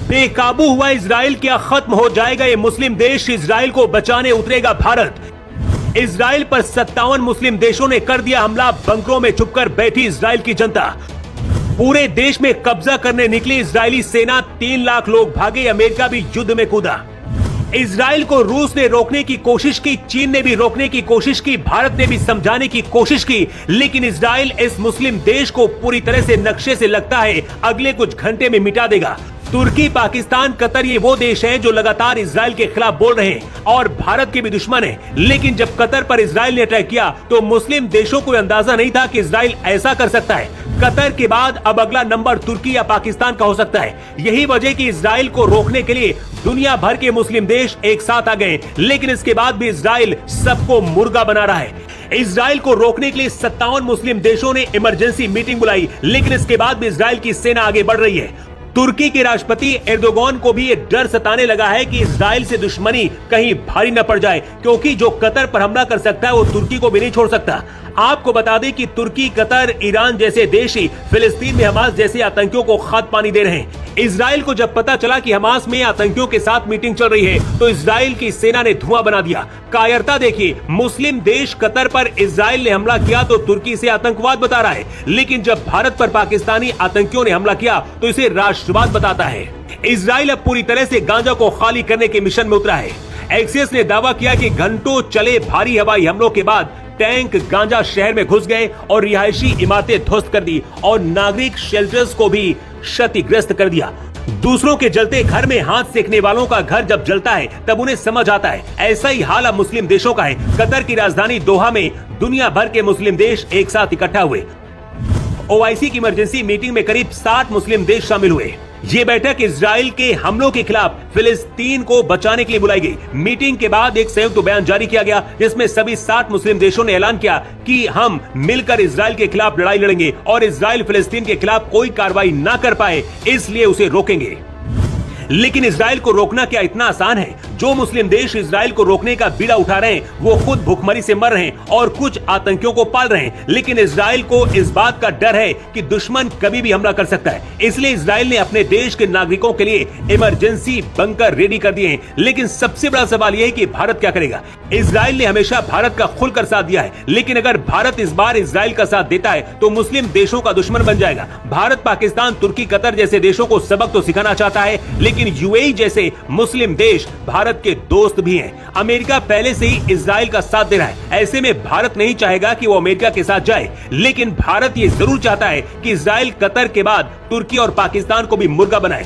बेकाबू हुआ इजराइल, क्या खत्म हो जाएगा ये मुस्लिम देश? इजराइल को बचाने उतरेगा भारत। इजराइल पर 57 मुस्लिम देशों ने कर दिया हमला, बंकरों में छुपकर बैठी इजराइल की जनता। पूरे देश में कब्जा करने निकली इजरायली सेना, 3 लाख लोग भागे, अमेरिका भी युद्ध में कूदा। इजराइल को रूस ने रोकने की कोशिश की, चीन ने भी रोकने की कोशिश की, भारत ने भी समझाने की कोशिश की, लेकिन इजराइल इस मुस्लिम देश को पूरी तरह से नक्शे से लगता है अगले कुछ घंटे में मिटा देगा। तुर्की, पाकिस्तान, कतर ये वो देश हैं जो लगातार इजराइल के खिलाफ बोल रहे हैं और भारत के भी दुश्मन हैं। लेकिन जब कतर पर इजराइल ने अटैक किया तो मुस्लिम देशों को अंदाजा नहीं था कि इजराइल ऐसा कर सकता है। कतर के बाद अब अगला नंबर तुर्की या पाकिस्तान का हो सकता है। यही वजह कि इजराइल को रोकने के लिए दुनिया भर के मुस्लिम देश एक साथ आ गए, लेकिन इसके बाद भी इजराइल सबको मुर्गा बना रहा है। इजराइल को रोकने के लिए 57 मुस्लिम देशों ने इमरजेंसी मीटिंग बुलाई, लेकिन इसके बाद भी इजराइल की सेना आगे बढ़ रही है। तुर्की के राष्ट्रपति एर्दोगान को भी ये डर सताने लगा है कि इजराइल से दुश्मनी कहीं भारी न पड़ जाए, क्योंकि जो कतर पर हमला कर सकता है वो तुर्की को भी नहीं छोड़ सकता। आपको बता दें कि तुर्की, कतर, ईरान जैसे देश ही फिलिस्तीन में हमास जैसे आतंकियों को खाद पानी दे रहे हैं। इजराइल को जब पता चला कि हमास में आतंकियों के साथ मीटिंग चल रही है तो इजराइल की सेना ने धुआं बना दिया। कायरता देखिए, मुस्लिम देश कतर पर इजराइल ने हमला किया तो तुर्की से आतंकवाद बता रहा है, लेकिन जब भारत पर पाकिस्तानी आतंकियों ने हमला किया तो इसे राष्ट्रवाद बताता है। इजराइल अब पूरी तरह से गाजा को खाली करने के मिशन में उतरा है। एक्सिस ने दावा किया कि घंटों चले भारी हवाई हमलों के बाद टैंक गांजा शहर में घुस गए और रिहायशी इमारतें ध्वस्त कर दी और नागरिक शेल्टर्स को भी क्षतिग्रस्त कर दिया। दूसरों के जलते घर में हाथ सेकने वालों का घर जब जलता है तब उन्हें समझ आता है। ऐसा ही हाल अब मुस्लिम देशों का है। कतर की राजधानी दोहा में दुनिया भर के मुस्लिम देश एक साथ इकट्ठा हुए। ओआईसी की इमरजेंसी मीटिंग में करीब 60 मुस्लिम देश शामिल हुए। ये बैठक इजराइल के हमलों के खिलाफ फिलिस्तीन को बचाने के लिए बुलाई गई। मीटिंग के बाद एक संयुक्त बयान जारी किया गया जिसमें सभी 60 मुस्लिम देशों ने ऐलान किया कि हम मिलकर इजराइल के खिलाफ लड़ाई लड़ेंगे और इजराइल फिलिस्तीन के खिलाफ कोई कार्रवाई ना कर पाए इसलिए उसे रोकेंगे। लेकिन इजराइल को रोकना क्या इतना आसान है? जो मुस्लिम देश इजराइल को रोकने का बीड़ा उठा रहे हैं वो खुद भूखमरी से मर रहे हैं और कुछ आतंकियों को पाल रहे हैं। लेकिन इजराइल को इस बात का डर है कि दुश्मन कभी भी हमला कर सकता है, इसलिए इजराइल ने अपने देश के नागरिकों के लिए इमरजेंसी बंकर रेडी कर दिए हैं। लेकिन सबसे बड़ा सवाल यह है कि भारत क्या करेगा? इजराइल ने हमेशा भारत का खुलकर साथ दिया है, लेकिन अगर भारत इस बार इजराइल का साथ देता है तो मुस्लिम देशों का दुश्मन बन जाएगा। भारत, पाकिस्तान, तुर्की, कतर जैसे देशों को सबक तो सिखाना चाहता है, लेकिन यूएई जैसे मुस्लिम देश भारत के दोस्त भी हैं। अमेरिका पहले से ही इजराइल का साथ दे रहा है। ऐसे में भारत नहीं चाहेगा कि वो अमेरिका के साथ जाए, लेकिन भारत ये जरूर चाहता है कि इजराइल कतर के बाद तुर्की और पाकिस्तान को भी मुर्गा बनाए।